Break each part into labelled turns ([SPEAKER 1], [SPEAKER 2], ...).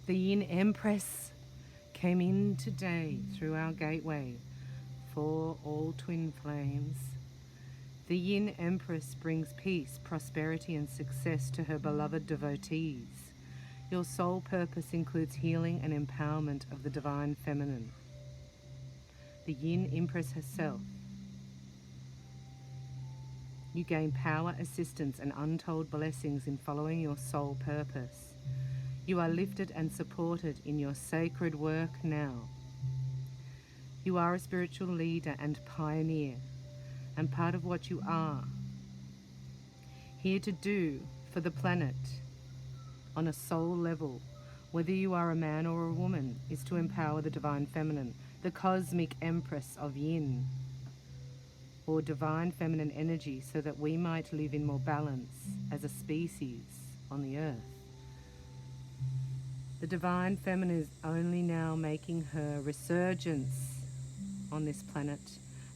[SPEAKER 1] The Yin Empress came in today through our gateway for all twin flames. The Yin Empress brings peace, prosperity and success to her beloved devotees. Your soul purpose includes healing and empowerment of the divine feminine. The Yin Empress herself. You gain power, assistance and untold blessings in following your soul purpose. You are lifted and supported in your sacred work now. You are a spiritual leader and pioneer, and part of what you are here to do for the planet on a soul level, whether you are a man or a woman, is to empower the divine feminine, the cosmic empress of yin, or divine feminine energy, so that we might live in more balance as a species on the earth. The divine feminine is only now making her resurgence on this planet,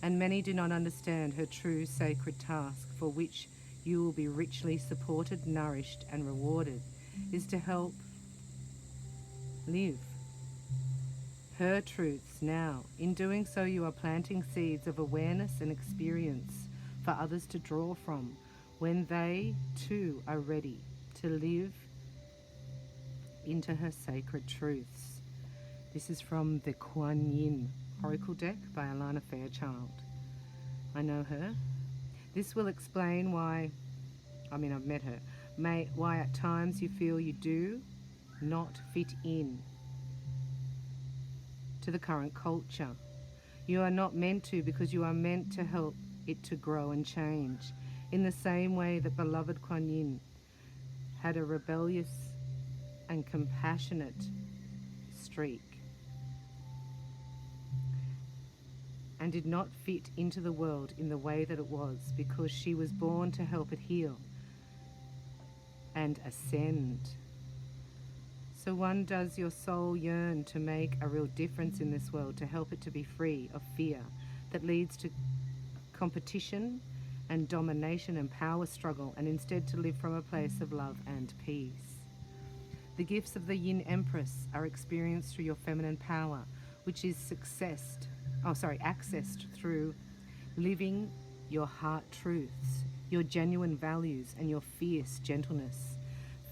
[SPEAKER 1] and many do not understand her true sacred task, for which you will be richly supported, nourished and rewarded, is to help live her truths now. In doing so, you are planting seeds of awareness and experience for others to draw from when they too are ready to live into her sacred truths. This is from the Kuan Yin Oracle deck by Alana Fairchild. I know her. This will explain why, I've met her, why at times you feel you do not fit in to the current culture. You are not meant to, because you are meant to help it to grow and change. In the same way that beloved Kuan Yin had a rebellious and compassionate streak and did not fit into the world in the way that it was, because she was born to help it heal and ascend. So one, does your soul yearn to make a real difference in this world, to help it to be free of fear that leads to competition and domination and power struggle, and instead to live from a place of love and peace? The gifts of the Yin Empress are experienced through your feminine power, which is accessed through living your heart truths, your genuine values and your fierce gentleness.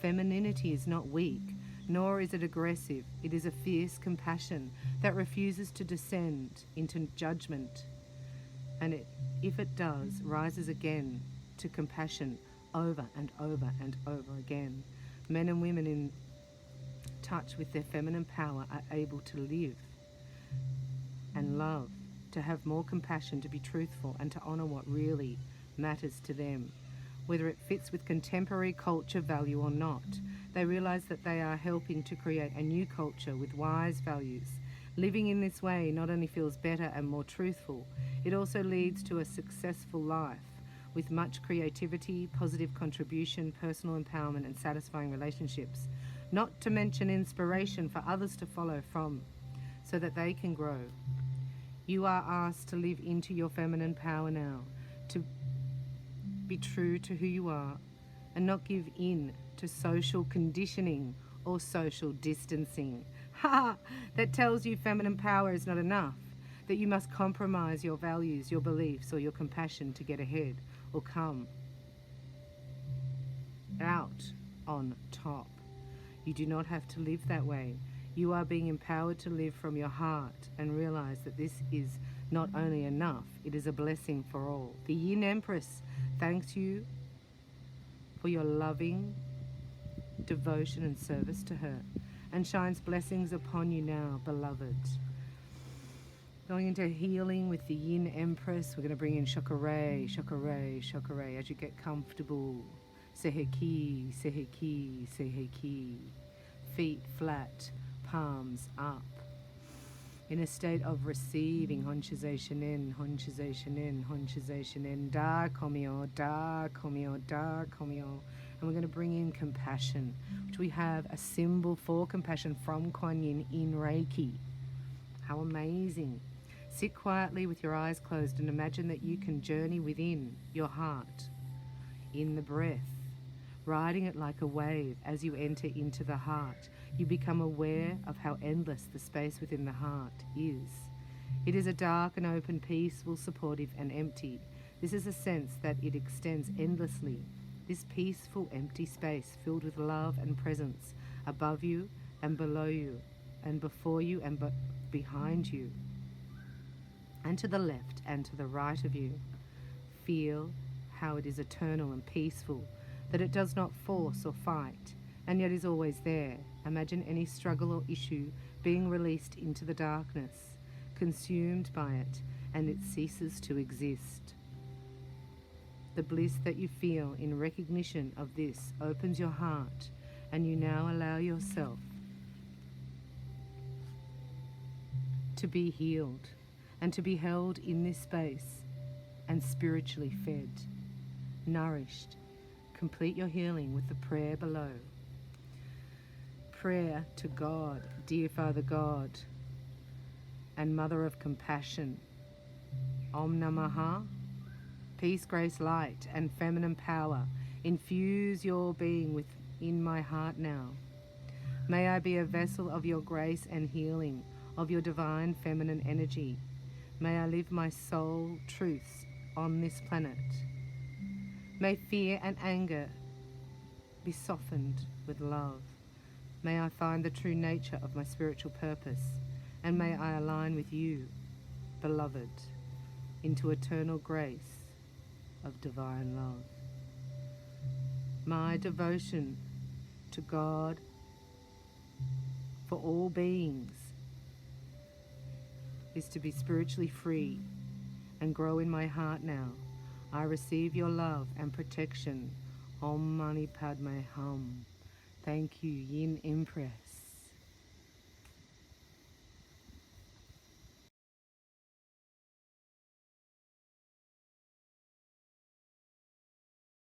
[SPEAKER 1] Femininity is not weak, nor is it aggressive. It is a fierce compassion that refuses to descend into judgment, and if it does, rises again to compassion over and over and over again. Men and women in touch with their feminine power are able to live and love, to have more compassion, to be truthful and to honor what really matters to them, whether it fits with contemporary culture value or not. They realize that they are helping to create a new culture with wise values. Living in this way not only feels better and more truthful, it also leads to a successful life with much creativity, positive contribution, personal empowerment and satisfying relationships, not to mention inspiration for others to follow from, so that they can grow. You are asked to live into your feminine power now, to be true to who you are and not give in to social conditioning or social distancing. That tells you feminine power is not enough, that you must compromise your values, your beliefs or your compassion to get ahead or come out on top. You do not have to live that way. You are being empowered to live from your heart and realize that this is not only enough, it is a blessing for all. The Yin Empress thanks you for your loving devotion and service to her, and shines blessings upon you now, beloved. Going into healing with the Yin Empress, we're going to bring in Shokare, Shokare, Shokare. As you get comfortable, Seheki, Seheki, Seheki. Feet flat, palms up. In a state of receiving, Honshize Shinin, Honshize Shinin, Honshize Shinin, Da Komyo, Da Komyo, Da Komyo. And we're going to bring in compassion, which we have a symbol for compassion from Kuan Yin in Reiki. How amazing. Sit quietly with your eyes closed and imagine that you can journey within your heart, in the breath, riding it like a wave as you enter into the heart. You become aware of how endless the space within the heart is. It is a dark and open, peaceful, supportive and empty. This is a sense that it extends endlessly. This peaceful, empty space filled with love and presence above you and below you and before you and behind you and to the left and to the right of you. Feel how it is eternal and peaceful, that it does not force or fight, and yet is always there. Imagine any struggle or issue being released into the darkness, consumed by it, and it ceases to exist. The bliss that you feel in recognition of this opens your heart, and you now allow yourself to be healed and to be held in this space and spiritually fed, nourished. Complete your healing with the prayer below. Prayer to God, dear Father God and Mother of Compassion. Om Namaha. Peace, grace, light, and feminine power infuse your being within my heart now. May I be a vessel of your grace and healing, of your divine feminine energy. May I live my soul truths on this planet. May fear and anger be softened with love. May I find the true nature of my spiritual purpose, and may I align with you, beloved, into eternal grace of divine love. My devotion to God for all beings is to be spiritually free and grow in my heart now. I receive your love and protection. Om Mani Padme Hum. Thank you, Yin Empress.